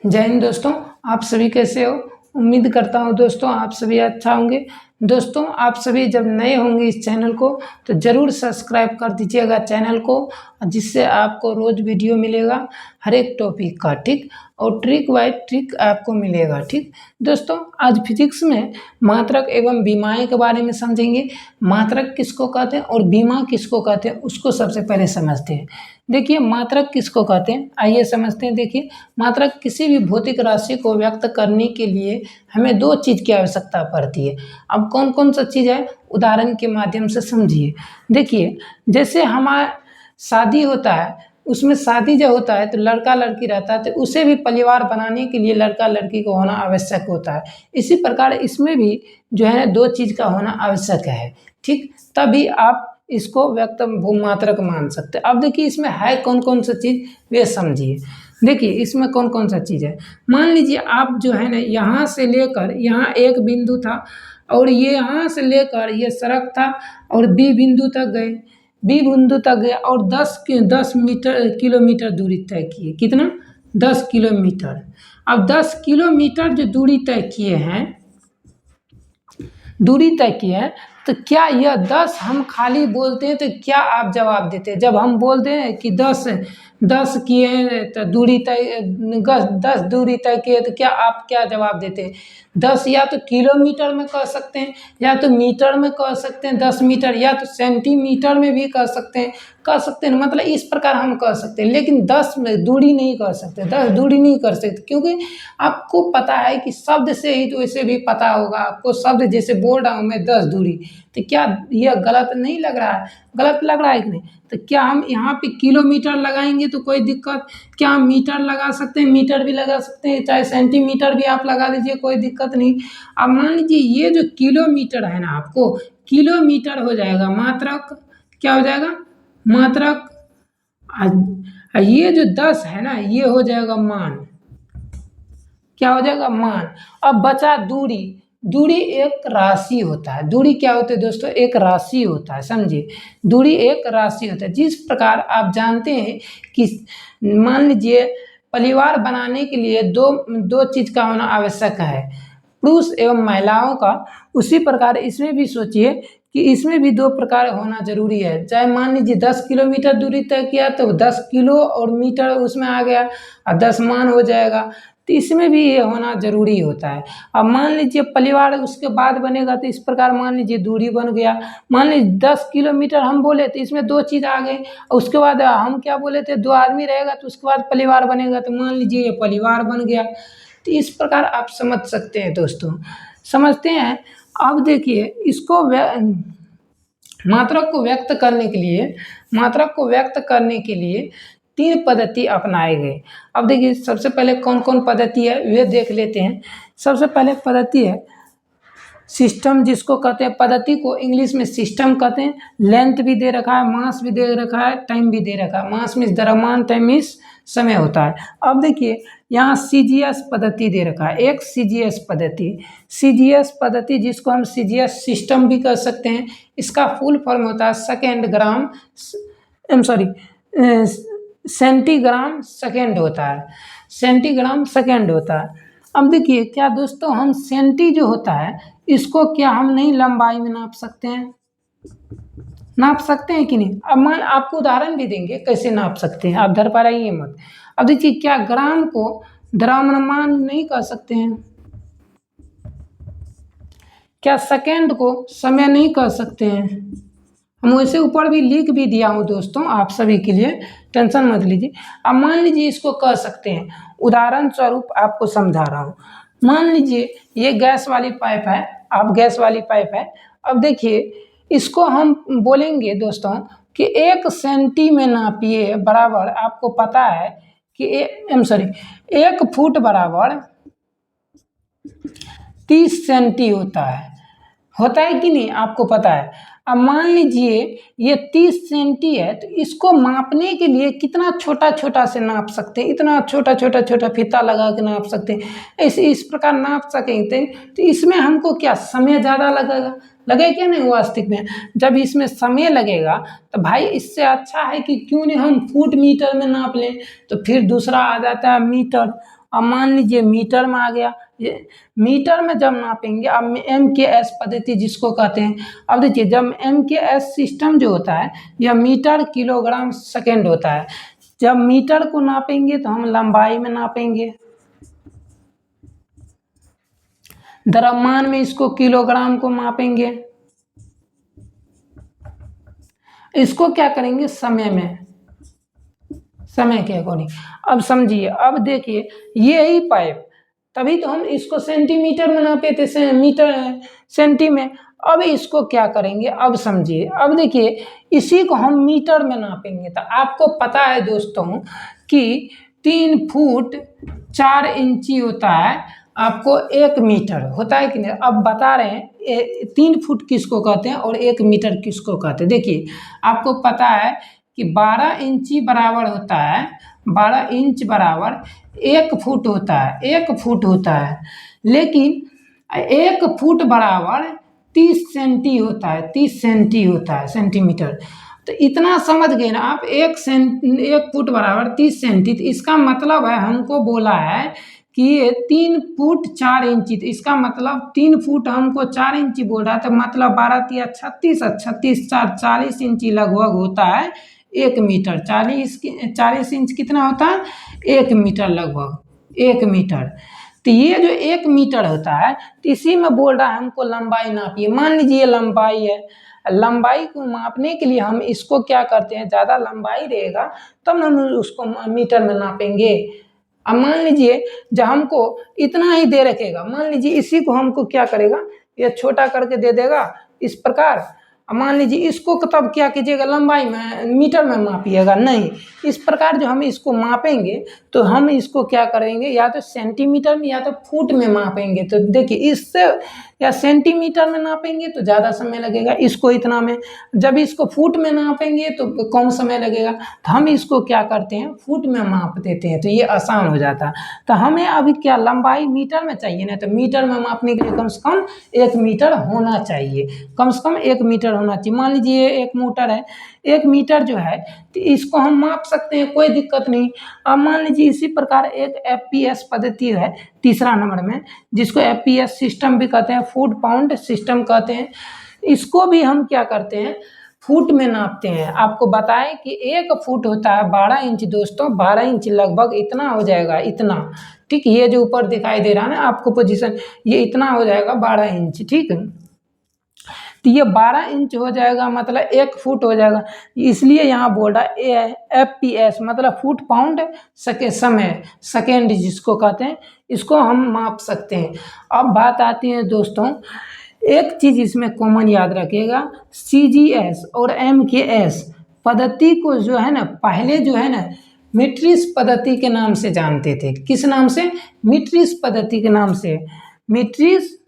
जय हिंद दोस्तों। आप सभी कैसे हो? उम्मीद करता हूँ दोस्तों आप सभी अच्छा होंगे। दोस्तों आप सभी जब नए होंगे इस चैनल को तो ज़रूर सब्सक्राइब कर दीजिएगा चैनल को, जिससे आपको रोज़ वीडियो मिलेगा हर एक टॉपिक का, ठीक, और ट्रिक बाय ट्रिक आपको मिलेगा, ठीक। दोस्तों आज फिजिक्स में मात्रक एवं बीमाएँ के बारे में समझेंगे। मात्रक किसको कहते हैं और बीमा किसको कहते हैं उसको सबसे पहले समझते हैं। देखिए मात्रक किसको कहते हैं, आइए समझते हैं। देखिए मात्रक किसी भी भौतिक राशि को व्यक्त करने के लिए हमें दो चीज़ की आवश्यकता पड़ती है। अब कौन कौन सा चीज़ है, उदाहरण के माध्यम से समझिए। देखिए जैसे हमारा शादी होता है, उसमें शादी जब होता है तो लड़का लड़की रहता है, तो उसे भी परिवार बनाने के लिए लड़का लड़की को होना आवश्यक होता है। इसी प्रकार इसमें भी जो है दो चीज़ का होना आवश्यक है, ठीक, तभी आप इसको व्यक्त भूमात्रक मान सकते हैं। अब देखिए इसमें है कौन कौन सा चीज़ वे समझिए। देखिए इसमें कौन कौन सा चीज़ है। मान लीजिए आप जो है ना यहाँ से लेकर यहाँ एक बिंदु था और ये यहाँ से लेकर ये सड़क था और बी बिंदु तक गए, बी बिंदु तक गए और 10 किलोमीटर दूरी तय किए। कितना? 10 किलोमीटर। अब 10 किलोमीटर जो दूरी तय किए हैं, दूरी तय की है, तो क्या यह 10 हम खाली बोलते हैं तो क्या आप जवाब देते हैं? जब हम बोलते हैं कि 10 किए तो दूरी तय 10 दूरी तय किए, तो क्या आप क्या जवाब देते हैं? 10 या तो किलोमीटर में कह सकते हैं, या तो मीटर में कह सकते हैं 10 मीटर, या तो सेंटीमीटर में भी कह सकते हैं, मतलब इस प्रकार हम कह सकते हैं। लेकिन 10 में दूरी नहीं कह सकते, 10 दूरी नहीं कर सकते, क्योंकि आपको पता है कि शब्द से ही तो इसे भी पता होगा आपको। शब्द जैसे बोल रहा हूँ मैं 10 दूरी, तो क्या यह गलत नहीं लग रहा है? गलत लग रहा है कि नहीं? तो क्या हम यहाँ पे किलोमीटर लगाएंगे तो कोई दिक्कत? क्या हम मीटर लगा सकते हैं? मीटर भी लगा सकते हैं, चाहे सेंटीमीटर भी आप लगा लीजिए, कोई दिक्कत नहीं। अब मान लीजिए ये जो किलोमीटर है ना, आपको किलोमीटर हो जाएगा मात्रक। क्या हो जाएगा? मात्रक। ये जो 10 है ना, ये हो जाएगा मान। क्या हो जाएगा? मान। अब बचा दूरी। दूरी एक राशि होता है। दूरी क्या होती है दोस्तों? एक राशि होता है, समझिए। दूरी एक राशि होता है। जिस प्रकार आप जानते हैं कि मान लीजिए परिवार बनाने के लिए दो चीज़ का होना आवश्यक है, पुरुष एवं महिलाओं का। उसी प्रकार इसमें भी सोचिए कि इसमें भी दो प्रकार होना जरूरी है। चाहे मान लीजिए 10 किलोमीटर दूरी तय किया तो 10 किलो और मीटर उसमें आ गया और 10 मान हो जाएगा, तो इसमें भी ये होना जरूरी होता है। अब मान लीजिए परिवार उसके बाद बनेगा, तो इस प्रकार मान लीजिए दूरी बन गया। मान लीजिए 10 किलोमीटर हम बोले तो इसमें दो चीज़ आ गई, उसके बाद हम क्या बोले थे, 2 आदमी रहेगा तो उसके बाद परिवार बनेगा, तो मान लीजिए ये परिवार बन गया। तो इस प्रकार आप समझ सकते हैं दोस्तों, समझते हैं। अब देखिए इसको मात्रक को व्यक्त करने के लिए, मात्रक को व्यक्त करने के लिए 3 पद्धति अपनाए गए। अब देखिए सबसे पहले कौन कौन पद्धति है वे देख लेते हैं। सबसे पहले पद्धति है सिस्टम, जिसको कहते हैं, पद्धति को इंग्लिश में सिस्टम कहते हैं। लेंथ भी दे रखा है, मास भी दे रखा है, टाइम भी दे रखा है। मास मीन्स द्रव्यमान, टाइम मीन्स समय होता है। अब देखिए यहाँ सीजीएस पद्धति दे रखा है, एक सीजीएस पद्धति। सीजीएस पद्धति जिसको हम सीजीएस सिस्टम भी कह सकते हैं, इसका फुल फॉर्म होता है सेंटीग्राम सेकेंड होता है। सेंटीग्राम सेकेंड होता है। अब देखिए क्या दोस्तों, हम सेंटी जो होता है इसको क्या हम नहीं लंबाई में नाप सकते हैं? नाप सकते हैं कि नहीं? अब मान आपको उदाहरण भी देंगे कैसे नाप सकते हैं, आप धर पा रही है मत। अब देखिए क्या ग्राम को द्रव्यमान नहीं कर सकते हैं? क्या सेकेंड को समय नहीं कर सकते हैं? हम वैसे ऊपर भी लिख भी दिया हूँ दोस्तों आप सभी के लिए, टेंशन मत लीजिए। अब मान लीजिए इसको कह सकते हैं, उदाहरण स्वरूप आपको समझा रहा हूँ। मान लीजिए ये गैस वाली पाइप है, आप गैस वाली पाइप है। अब देखिए इसको हम बोलेंगे दोस्तों कि 1 सेंटी में नापिए बराबर, आपको पता है कि 1 फुट बराबर 30 सेंटी होता है कि नहीं? आपको पता है। अब मान लीजिए ये 30 सेंटी है, तो इसको मापने के लिए कितना छोटा छोटा से नाप सकते हैं, इतना छोटा छोटा फीता लगा के नाप सकते हैं। इस प्रकार नाप सकेंगे तो इसमें हमको क्या समय ज़्यादा लगेगा क्या नहीं? वास्तविक में जब इसमें समय लगेगा तो भाई इससे अच्छा है कि क्यों नहीं हम फुट मीटर में नाप लें। तो फिर दूसरा आ जाता है मीटर। अब मान लीजिए मीटर में आ गया, ये मीटर में जब नापेंगे, अब MKS पद्धति जिसको कहते हैं। अब देखिए जब MKS सिस्टम जो होता है यह मीटर किलोग्राम सेकेंड होता है। जब मीटर को नापेंगे तो हम लंबाई में नापेंगे, द्रव्यमान में इसको किलोग्राम को मापेंगे, इसको क्या करेंगे समय में, समय के अकॉर्डिंग। अब समझिए, अब देखिए यही पाइप, तभी तो हम इसको सेंटीमीटर में नापे थे, मीटर सेंटी में। अब इसको क्या करेंगे, अब समझिए, अब देखिए इसी को हम मीटर में नापेंगे। तो आपको पता है दोस्तों कि 3 फुट 4 इंची होता है, आपको 1 मीटर होता है कि नहीं। अब बता रहे हैं 3 फुट किसको कहते हैं और 1 मीटर किसको कहते हैं। देखिए आपको पता है कि 12 इंची बराबर होता है, 12 इंच बराबर 1 फुट होता है, 1 फुट होता है। लेकिन 1 फुट बराबर 30 सेंटी होता है, 30 सेंटी होता है, सेंटीमीटर। तो इतना समझ गए ना आप, 1 फुट बराबर 30 सेंटी। तो इसका मतलब है, हमको बोला है कि ये 3 फुट 4 इंची, तो इसका मतलब 3 फुट हमको 4 इंची बोल रहा है, तो मतलब 12 तिया 36, 36 4 40 इंची लगभग होता है 1 मीटर। 40 इंच कितना होता है, 1 मीटर, लगभग 1 मीटर। तो ये जो 1 मीटर होता है, तो इसी में बोल रहा है हमको लंबाई नापिए। मान लीजिए ये लंबाई है, लंबाई को मापने के लिए हम इसको क्या करते हैं, ज़्यादा लंबाई रहेगा तब हम उसको मीटर में नापेंगे। अब मान लीजिए जब हमको इतना ही दे रखेगा, मान लीजिए इसी को हमको क्या करेगा, ये छोटा करके दे देगा इस प्रकार। अब मान लीजिए इसको तब क्या कीजिएगा, लंबाई में मीटर में मापिएगा नहीं। इस प्रकार जो हम इसको मापेंगे तो हम इसको क्या करेंगे, या तो सेंटीमीटर में या तो फुट में मापेंगे। तो देखिए इससे या सेंटीमीटर में नापेंगे तो ज़्यादा समय लगेगा, इसको इतना में। जब इसको फुट में नापेंगे तो कम समय लगेगा। तो हम इसको क्या करते हैं, फुट में माप देते हैं, तो ये आसान हो जाता है। तो हमें अभी क्या लंबाई मीटर में चाहिए ना, तो मीटर में मापने के लिए कम से कम 1 मीटर होना चाहिए, कम से कम 1 मीटर होना चाहिए। मान लीजिए 1 मीटर है, 1 मीटर जो है तो इसको हम माप सकते हैं, कोई दिक्कत नहीं। अब मान लीजिए इसी प्रकार एक FPS पद्धति है तीसरा नंबर में, जिसको FPS सिस्टम भी कहते हैं, फुट पाउंड सिस्टम कहते हैं। इसको भी हम क्या करते हैं, फुट में नापते हैं। आपको बताएं कि 1 फुट होता है 12 इंच दोस्तों, 12 इंच लगभग इतना हो जाएगा, इतना। ठीक, ये जो ऊपर दिखाई दे रहा है ना आपको पोजीशन, ये इतना हो जाएगा 12 इंच। ठीक है, तो ये 12 इंच हो जाएगा, मतलब 1 फुट हो जाएगा। इसलिए यहाँ बोल रहा है FPS मतलब फुट पाउंड समय, सेकेंड जिसको कहते हैं, इसको हम माप सकते हैं। अब बात आती है दोस्तों, एक चीज़ इसमें कॉमन याद रखिएगा, CGS और MKS पद्धति को जो है ना, पहले जो है ना मीट्रिस पद्धति के नाम से जानते थे। किस नाम से, मीट्रिस पद्धति के नाम से, मीट्रिस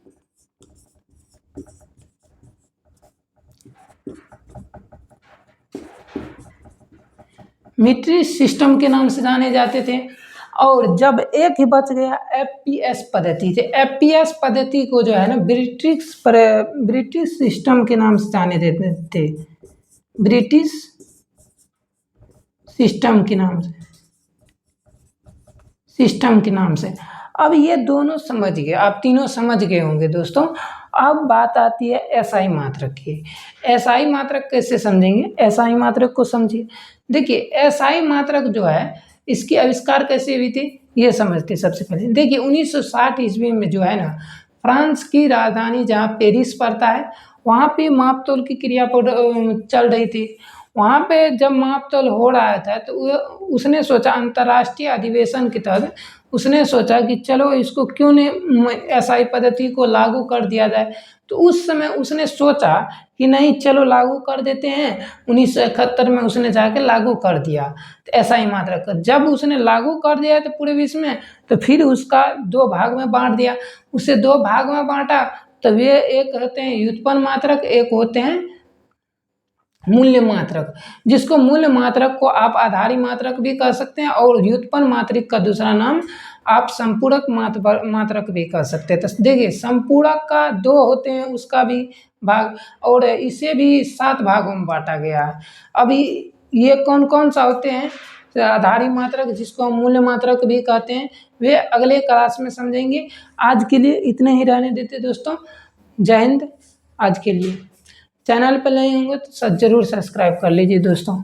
सिस्टम के नाम से जाने जाते थे। और जब एक ही बच गया FPS पद्धति से, FPS पद्धति को जो है ना ब्रिटिश सिस्टम के नाम से जाने देते थे, ब्रिटिश सिस्टम के नाम से, सिस्टम के नाम से। अब ये दोनों समझ गए, आप तीनों समझ गए होंगे दोस्तों। अब बात आती है SI मात्रक की। SI मात्रक कैसे समझेंगे, SI मात्रक को समझिए। देखिए SI मात्रक जो है, इसकी आविष्कार कैसे हुई थी ये समझते सबसे पहले। देखिए 1960 ईस्वी में जो है ना, फ्रांस की राजधानी जहाँ पेरिस पड़ता है, वहाँ पे मापतोल की क्रिया चल रही थी। वहाँ पे जब मापतोल हो रहा था तो उसने सोचा, अंतर्राष्ट्रीय अधिवेशन के तहत उसने सोचा कि चलो इसको क्यों नहीं SI पद्धति को लागू कर दिया जाए। तो उस समय उसने सोचा कि नहीं चलो लागू कर देते हैं। 1971 में उसने जाके लागू कर दिया तो SI मात्रक। जब उसने लागू कर दिया तो पूरे विश्व में, तो फिर उसका 2 भाग में बांट दिया। उसे 2 भाग में बांटा, तो वे एक होते हैं व्युत्पन्न मात्रक, एक होते हैं मूल्य मात्रक। जिसको मूल्य मात्रक को आप आधारी मात्रक भी कह सकते हैं, और व्युत्पन्न मात्रक का दूसरा नाम आप संपूरक मात्रक भी कह सकते हैं। तो देखिए संपूरक का 2 होते हैं, उसका भी भाग, और इसे भी 7 भागों में बांटा गया है। अभी ये कौन कौन सा होते हैं, आधारी मात्रक जिसको हम मूल्य मात्रक भी कहते हैं, वे अगले क्लास में समझेंगे। आज के लिए इतने ही रहने देते दोस्तों। जय हिंद। आज के लिए चैनल पर नए होंगे तो जरूर सब्सक्राइब कर लीजिए दोस्तों।